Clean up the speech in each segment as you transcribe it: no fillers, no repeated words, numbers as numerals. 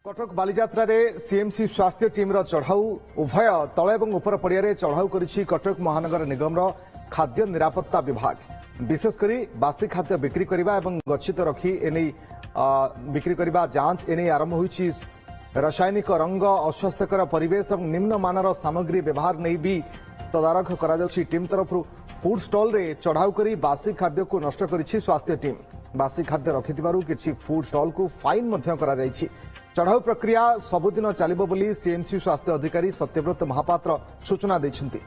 Cuttack Balijatra CMC स्वास्थ्य team चढ़ाऊ उभय तल और उपर पड़िया चढ़ाऊ करिछि कटक महानगर निगम खाद्य निरापत्ता विभाग विशेषकर बासी खाद्य बिक्री करने और गच्छित रखी एने बिक्री करने जांच एने आरंभ होइछि। रासायनिक रंग अस्वास्थ्यकर परिवेश और निम्न मानर सामग्री व्यवहार नहीं भी तदारख करा टीम तरफ फूड स्टॉल रे चढ़ाऊ करी बासी खाद्य को नष्ट करिछि स्वास्थ्य टीम। बासी खाद्य रखिथिबारु किछि फूड स्टॉल को फाइन मध्य करा जाइछि। चढ़ाऊ प्रक्रिया सबुदिन चलिबो बोली सीएमसी स्वास्थ्य अधिकारी सत्यव्रत महापात्र सूचना दैछन्ति।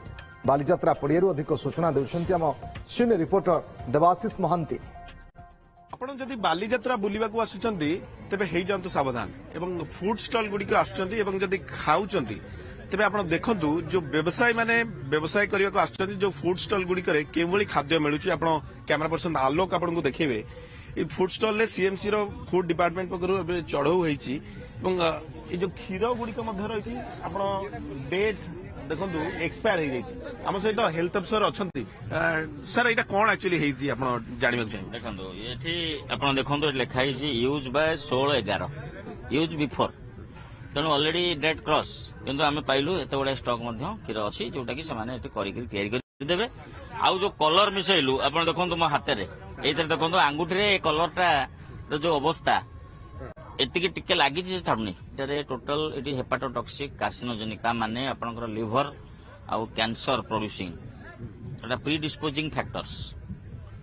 बालीजात्रा पड़ियारू अधिक सूचना देउछन्ति आम सीनियर रिपोर्टर देवाशीष महांती। आपण जदि बालीजात्रा बुलिबाकू आसुचंती तेबे हेई जांतु सावधान एवं फूड स्टॉल गुडी आसुचंती एवं जदि खाउचंती तेबे आपण देखंतु जो व्यवसाय माने व्यवसाय करिया को आसुचंती जो फूड स्टॉल गुडी करे केवली खाद्य मिलुची। आपण कैमरा पर्सन आलोक आपण को देखिबे ये फूड स्टॉल ले सीएमसी रो फूड डिपार्टमेंट पकरू एबे चढ़ऊ होईची एवं ये जो क्षीर गुडी को मध्य रहिची आपण डेट देखंतु एक्सपायर हो गई। आम सहित हेल्थ अफिसर अच्छी सर यहाँ कौन एक्चुअली होती जानवा चाहिए देखो ये आप देखो लिखाई यूज बाय 16/11 यूज बिफोर तेणु ऑलरेडी डेट क्रॉस किंतु आम पाइलु एत गुड़ा स्टॉक क्षीर अच्छी जोटा कि करदेवे आउ जो कलर मिसैलु आप देखो मो हाथ में ये देखो आंगुठी कलरटा जो अवस्था एतिकी टिके लगी छाड़ुनी टोटल ये हेपाटोटॉक्सिक कार्सिनोजेनिक माने आपनकर लिवर आउ कैंसर प्रोड्यूसिंग एटा प्री डिस्पोजिंग फैक्टर्स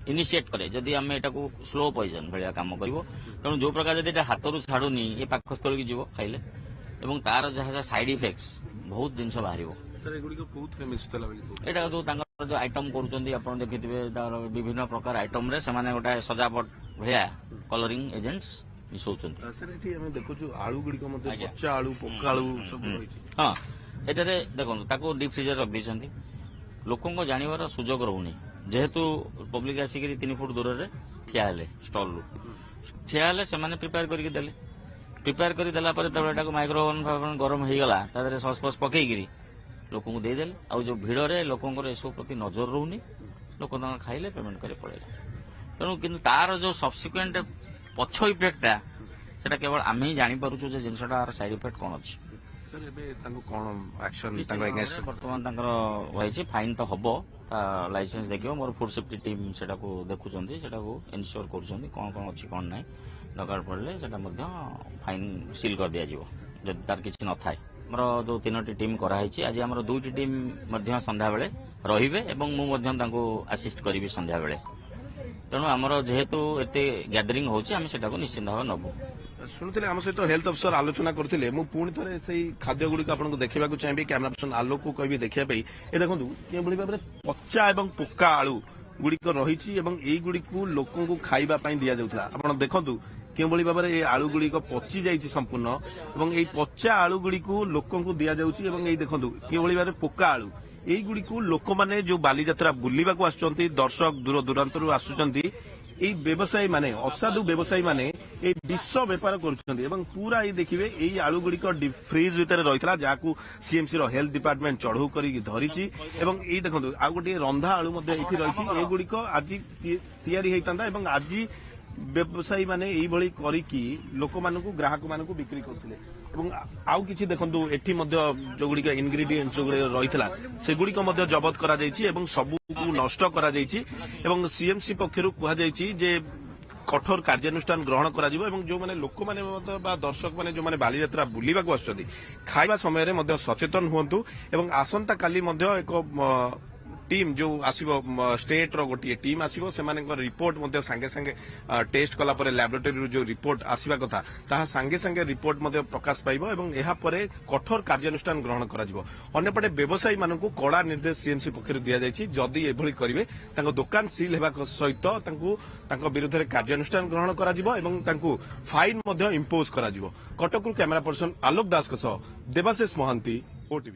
इनिशिएट करे जदि आम एटा को स्लो पॉइजन भाया काम करिवो। तेणु जो प्रकार जदि हाथ रू छाड़ुनी ये पाखस्थल की जीव खाइले एवं तार जहाँ साइड इफेक्ट्स बहुत जिनस बाहर एटा जो आइटम करुँच देखिए विभिन्न प्रकार आइटम रे से गोटे सजावट भाया कलरिंग एजेंट्स हाँ एटारे देखो डीप फ्रीजर रख दी लोक जानवर सुजोग रोनी जेहेतु पब्लिक आसिक 3 फुट दूर से ठिया स्टल ठिया से प्रिपेयर करके देले प्रिपेयर कर देला माइक्रोवेव फाइक्रोवेव गरम हो गला सस फस पकईकि लोक को देदेले आ जो भिड़ में लोकर एसबू प्रति नजर रोनी लोक खाइले पेमेंट करे पड़े। तेणु कि तार जो सब्सिक्वेंट पछ इफेक्टा सेटा केवल आम ही जापर जिनसा साइड इफेक्ट कौन अच्छी बर्तमान फाइन तो हम लाइसेंस देखिए मोर फूड सेफ्टी टीम से देखुं इनश्योर कर कौन कौन अच्छी कौन ना दरकार पड़े से फाइन सील कर दिज्व जब तार किसी न थाए मोर जो 3टी टीम कराई आज आम 2टी टीम संध्या बेले रे मुझे आसिस्ट करी संध्या बेले। तेणु आमर जेहेतु एते गैदरिंग होची आम सेटा को निश्चित भाव नबु। शुणुले आम सहित हेल्थ अफिसर आलोचना करते मु पुणी थे से खाद्य गुड़ी आपको देखा चाहिए कैमरा पर्सन आलोक को कह देखापी ये देखो कि भाव में पचा और पोका आलू गुड़िक रही गुड़ी को लोक खावाई दि जाऊला। आप देखु कि भाव में ये आलू गुड़िक पचि जा संपूर्ण और ये पचा आलू गुड़ी को लोक दि जाऊँगी देखो कि भाव में पोका आलू यही को लोक मैंने जो बालीजात्रा बुलिबाकू आसुचंती दर्शक दूर दूरांतर आसुचंती ये व्यवसायी माने असाधु व्यवसायी माने ये विश्व बेपार करुछंती एवं पूरा ये देखिए यही आलू गुड़िक डीप फ्रीज भितर रही जहाँ सीएमसी रो हेल्थ डिपार्टमेंट चढ़ऊ करी धरी एवं ये देखो आ गोटे रंधा आलू रही ये गुड़िक आज तैयारी होता एवं आज व्यवसायी माने यही करिकी लोक मानकु ग्राहक मानकु बिक्री करथिले एवं आउ किछि देखंतु एठी मध्य जो गुड़िक इनग्रेडिएंट्स रहितला से गुड़िक मध्य जबत करा जायछि एवं सबु नष्ट करा जायछि एवं सीएमसी पक्षरु कुहा जायछि जे कठोर कार्यानुष्ठान ग्रहण करा जिवो एवं जो माने लोक माने बा दर्शक माने जो माने बालीजात्रा बुलिबाकू आछथि खाइबा समय रे मध्य सचेतन हुअन्तु एवं आसंता काली मध्य एक टीम जो आसीबो स्टेट रो गोटे टीम आसीबो सेमाने रिपोर्ट सांगे सांगे टेस्ट कला परे लैबोरेटरी जो रिपोर्ट आसीबा कथा ताहा सांगे सांगे रिपोर्ट प्रकाश पाइबो एवं एहा परे कठोर कार्यानुष्ठान ग्रहण करा जिवो। अन्यपटे व्यवसायी मानकु कड़ा निर्देश सीएमसी पक्षरु दिया जायछि जदि एभली करिवे तांको दुकान सील हेबा सहित तांको विरुद्ध रे कार्यानुष्ठान ग्रहण करा जिवो एवं तांको फाइन इम्पोज करा जिवो। कटकरु कैमरा पर्सन आलोक दास सह देवाशीष महांती ओटीवी।